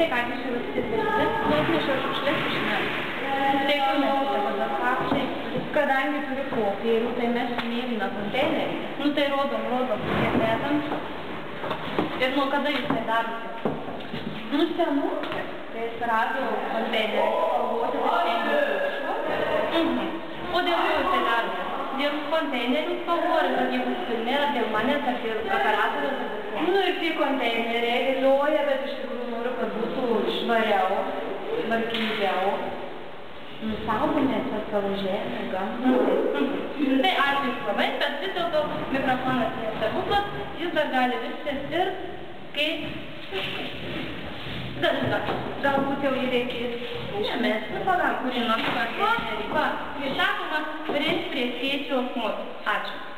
tai ką jūs jau atsidaryti, atnešiau šiukšlės iš namų. Tai kur mes dabar faktai, kadangi turiu popierių, tai mes mėlyną konteinerį. Nu tai rodom, kiek metams. Ir nuo kada jūs tai darote? Nu senukai, tai atsirado konteinerį, spalvoti, tai stengiuosi. O dėl ko jūs tai darote? Dėl konteinerių spalvoti, kad jie bus pilni, ar dėl manęs, ar dėl operatoriaus, ar dėl ko? Nu ir tie konteineriai galioja, bet iš tikrųjų noriu, kad būtų švariau, tvarkingiau. Saugomės savo žemę, gamtą. Tai ačiū Jums labai, bet vis dėlto mikrofonas nestebuklas, jis dar gali viskas ir kaip galbūt jau jį reikės užmest, nu pagal kurį nors konteinerį. Va, kaip sakoma, turės prie skėčio moto. Ačiū.